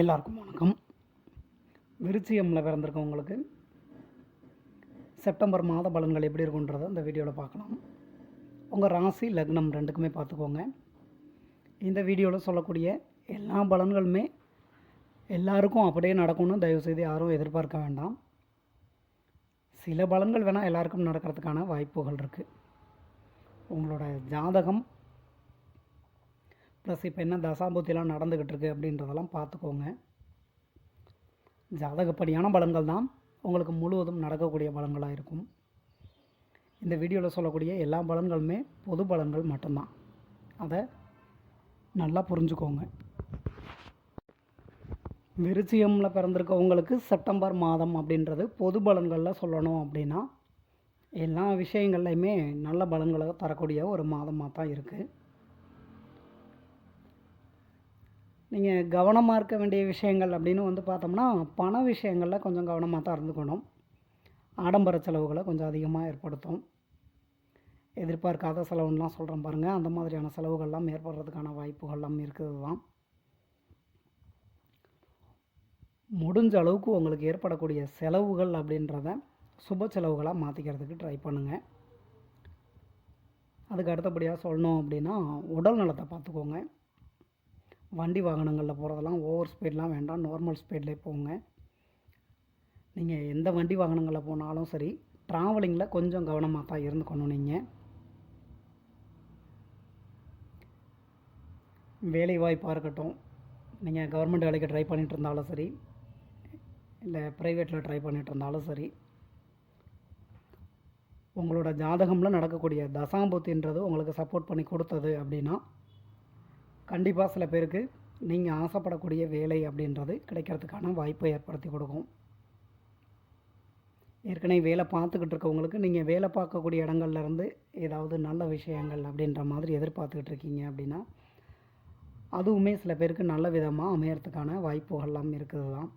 எல்லாருக்கும் வணக்கம். விருச்சிகம்ல பிறந்திருக்கவங்களுக்கு செப்டம்பர் மாத பலன்கள் எப்படி இருக்குன்றதை இந்த வீடியோவில் பார்க்கலாம். உங்கள் ராசி லக்னம் ரெண்டுக்குமே பார்த்துக்கோங்க. இந்த வீடியோவில் சொல்லக்கூடிய எல்லா பலன்களுமே எல்லாருக்கும் அப்படியே நடக்கணும்னு தயவுசெய்து யாரும் எதிர்பார்க்க வேண்டாம். சில பலன்கள் வேணால் எல்லாருக்கும் நடக்கிறதுக்கான வாய்ப்புகள் இருக்குது. உங்களோட ஜாதகம் ப்ளஸ் இப்போ என்ன தசாபுத்திலாம் நடந்துக்கிட்டு இருக்குது அப்படின்றதெல்லாம் பார்த்துக்கோங்க. ஜாதகப்படியான பலன்கள் தான் உங்களுக்கு முழுவதும் நடக்கக்கூடிய பலன்களாக இருக்கும். இந்த வீடியோவில் சொல்லக்கூடிய எல்லா பலன்களுமே பொது பலன்கள் மட்டும்தான். அதை நல்லா புரிஞ்சுக்கோங்க. விருச்சிகமில் பிறந்திருக்கவங்களுக்கு செப்டம்பர் மாதம் அப்படின்றது பொது பலன்களில் சொல்லணும் அப்படின்னா எல்லா விஷயங்கள்லையுமே நல்ல பலன்களை தரக்கூடிய ஒரு மாதமாக தான் இருக்குது. நீங்கள் கவனமாக இருக்க வேண்டிய விஷயங்கள் அப்படின்னு பார்த்தோம்னா பண விஷயங்களில் கொஞ்சம் கவனமாக தான் இருந்துக்கணும். ஆடம்பர செலவுகளை கொஞ்சம் அதிகமாக ஏற்படுத்தும். எதிர்பார்க்காத செலவுன்னெலாம் சொல்கிறேன் பாருங்கள், அந்த மாதிரியான செலவுகள்லாம் ஏற்படுறதுக்கான வாய்ப்புகள்லாம் இருக்குது தான். முடிஞ்ச அளவுக்கு உங்களுக்கு ஏற்படக்கூடிய செலவுகள் அப்படின்றத சுப செலவுகளாக மாற்றிக்கிறதுக்கு ட்ரை பண்ணுங்கள். அதுக்கு அடுத்தபடியாக சொல்லணும் அப்படின்னா உடல் நலத்தை பார்த்துக்கோங்க. வண்டி வாகனங்களில் போகிறதெல்லாம் ஓவர் ஸ்பீட்லாம் வேண்டாம், நார்மல் ஸ்பீட்லேயே போங்க. நீங்கள் எந்த வண்டி வாகனங்களில் போனாலும் சரி ட்ராவலிங்கில் கொஞ்சம் கவனமாக தான் இருந்துக்கணும். நீங்கள் வேலை வாய்ப்பாக இருக்கட்டும், நீங்கள் கவர்மெண்ட் வேலைக்கு ட்ரை பண்ணிகிட்டு இருந்தாலும் சரி, இல்லை ப்ரைவேட்டில் ட்ரை பண்ணிகிட்டு இருந்தாலும் சரி, உங்களோட ஜாதகமில் நடக்கக்கூடிய தசாம்புத்தின்றது உங்களுக்கு சப்போர்ட் பண்ணி கொடுத்தது அப்படின்னா கண்டிப்பாக சில பேருக்கு நீங்கள் ஆசைப்படக்கூடிய வேலை அப்படின்றது கிடைக்கிறதுக்கான வாய்ப்பை ஏற்படுத்தி கொடுக்கும். ஏற்கனவே வேலை பார்த்துக்கிட்டு இருக்கவங்களுக்கு நீங்கள் வேலை பார்க்கக்கூடிய இடங்கள்லேருந்து ஏதாவது நல்ல விஷயங்கள் அப்படின்ற மாதிரி எதிர்பார்த்துக்கிட்டு இருக்கீங்க அப்படின்னா அதுவுமே சில பேருக்கு நல்ல விதமாக அமையறதுக்கான வாய்ப்புகள்லாம் இருக்குது தான்.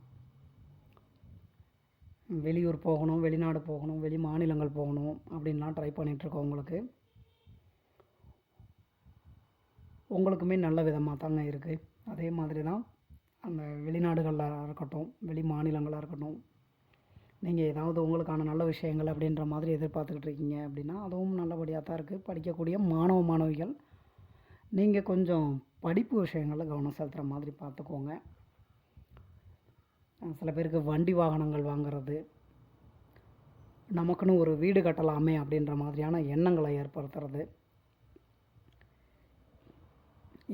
வெளியூர் போகணும், வெளிநாடு போகணும், வெளி மாநிலங்கள் போகணும் அப்படின்லாம் ட்ரை பண்ணிகிட்ருக்கவங்களுக்கு உங்களுக்குமே நல்ல விதமாக தாங்க இருக்குது. அதே மாதிரி தான் அந்த வெளிநாடுகளில் இருக்கட்டும், வெளி மாநிலங்களாக இருக்கட்டும், நீங்கள் ஏதாவது உங்களுக்கான நல்ல விஷயங்கள் அப்படின்ற மாதிரி எதிர்பார்த்துக்கிட்டு இருக்கீங்க அப்படின்னா அதுவும் நல்லபடியாக தான் இருக்குது. படிக்கக்கூடிய மாணவிகள் நீங்கள் கொஞ்சம் படிப்பு விஷயங்களில் கவனம் செலுத்துகிற மாதிரி பார்த்துக்கோங்க. சில பேருக்கு வண்டி வாகனங்கள் வாங்கிறது, நமக்குன்னு ஒரு வீடு கட்டலாமே அப்படின்ற மாதிரியான எண்ணங்களை ஏற்படுத்துறது.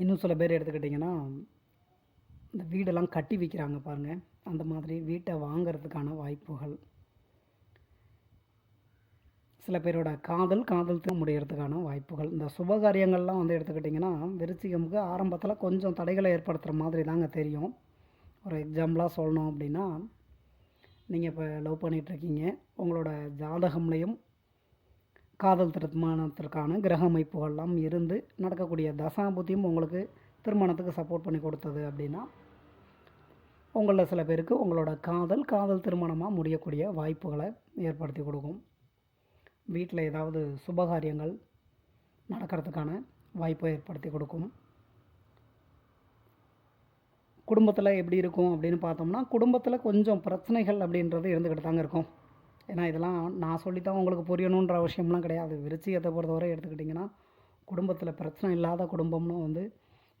இன்னும் சில பேர் எடுத்துக்கிட்டிங்கன்னா இந்த வீடெல்லாம் கட்டி விற்கிறாங்க பாருங்கள், அந்த மாதிரி வீட்டை வாங்கிறதுக்கான வாய்ப்புகள். சில பேரோட காதல் முடிகிறதுக்கான வாய்ப்புகள். இந்த சுபகாரியங்கள்லாம் எடுத்துக்கிட்டிங்கன்னா விருச்சிகமுக்கு ஆரம்பத்தில் கொஞ்சம் தடைகளை ஏற்படுத்துகிற மாதிரி தாங்க தெரியும். ஒரு எக்ஸாம்பிளாக சொல்லணும் அப்படின்னா, நீங்கள் இப்போ லவ் பண்ணிகிட்ருக்கீங்க, உங்களோட ஜாதகம்லேயும் காதல் திருமணத்திற்கான கிரக அமைப்புகள்லாம் இருந்து நடக்கக்கூடிய தசாபுத்தியும் உங்களுக்கு திருமணத்துக்கு சப்போர்ட் பண்ணி கொடுத்தது அப்படின்னா உங்களில் சில பேருக்கு உங்களோட காதல் திருமணமாக முடியக்கூடிய வாய்ப்புகளை ஏற்படுத்தி கொடுக்கும். வீட்டில் ஏதாவது சுபகாரியங்கள் நடக்கிறதுக்கான வாய்ப்பை ஏற்படுத்தி கொடுக்கும். குடும்பத்தில் எப்படி இருக்கும் அப்படின்னு பார்த்தோம்னா குடும்பத்தில் கொஞ்சம் பிரச்சனைகள் அப்படின்றது இருந்துக்கிட்டு தாங்க இருக்கும். ஏன்னா இதெல்லாம் நான் சொல்லித்தான் உங்களுக்கு புரியணுன்ற அவசியம்லாம் கிடையாது. விருச்சிகத்தை பொறுத்தவரை எடுத்துக்கிட்டிங்கன்னா குடும்பத்தில் பிரச்சனை இல்லாத குடும்பம்னு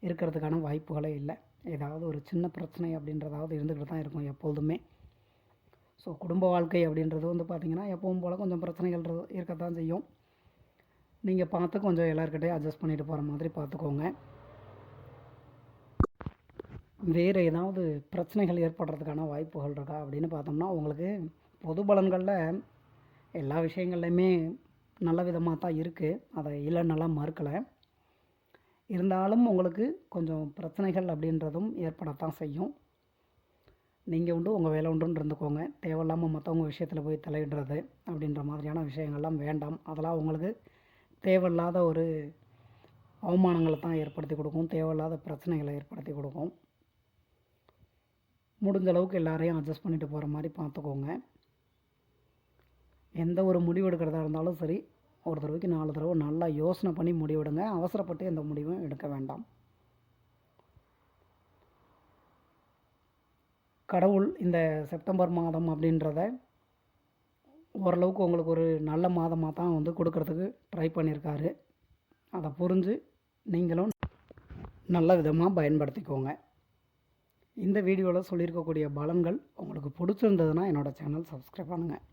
இருக்கிறதுக்கான வாய்ப்புகளே இல்லை. ஏதாவது ஒரு சின்ன பிரச்சனை அப்படின்றதாவது இருந்துக்கிட்டு தான் இருக்கும் எப்பொழுதுமே. ஸோ குடும்ப வாழ்க்கை அப்படின்றது பார்த்திங்கன்னா எப்பவும் போல் கொஞ்சம் பிரச்சனைகள் இருக்கத்தான் செய்யும். நீங்கள் பார்த்து கொஞ்சம் எல்லாருக்கிட்டையும் அட்ஜஸ்ட் பண்ணிட்டு போகிற மாதிரி பார்த்துக்கோங்க. வேறு ஏதாவது பிரச்சனைகள் ஏற்படுறதுக்கான வாய்ப்புகள் இருக்கா அப்படின்னு பார்த்தோம்னா உங்களுக்கு பொது பலன்களில் எல்லா விஷயங்கள்லையுமே நல்ல விதமாக தான் இருக்குது, அதை இல்லைன்னெல்லா மறுக்கலை. இருந்தாலும் உங்களுக்கு கொஞ்சம் பிரச்சனைகள் அப்படின்றதும் ஏற்படத்தான் செய்யும். நீங்கள் உண்டு உங்கள் வேலை உண்டுன்னு இருந்துக்கோங்க. தேவையில்லாமல் மற்றவங்க விஷயத்தில் போய் தலையிடுறது அப்படின்ற மாதிரியான விஷயங்கள்லாம் வேண்டாம். அதெல்லாம் உங்களுக்கு தேவையில்லாத ஒரு அவமானங்களை தான் ஏற்படுத்தி கொடுக்கும், தேவையில்லாத பிரச்சனைகளை ஏற்படுத்தி கொடுக்கும். முடிஞ்ச அளவுக்கு எல்லாரையும் அட்ஜஸ்ட் பண்ணிட்டு போகிற மாதிரி பார்த்துக்கோங்க. எந்த ஒரு முடிவு எடுக்கிறதா இருந்தாலும் சரி ஒரு தடவைக்கு 4 தடவை நல்லா யோசனை பண்ணி முடிவெடுங்க. அவசரப்பட்டு எந்த முடிவும் எடுக்க வேண்டாம். கடவுள் இந்த செப்டம்பர் மாதம் அப்படின்றத ஓரளவுக்கு உங்களுக்கு ஒரு நல்ல மாதமாக தான் வந்து கொடுக்கறதுக்கு ட்ரை பண்ணியிருக்காரு. அதை புரிஞ்சு நீங்களும் நல்ல விதமாக பயன்படுத்திக்கோங்க. இந்த வீடியோவில் சொல்லியிருக்கக்கூடிய பலன்கள் உங்களுக்கு பிடிச்சிருந்ததுன்னா என்னோடய சேனல் சப்ஸ்கிரைப் பண்ணுங்கள்.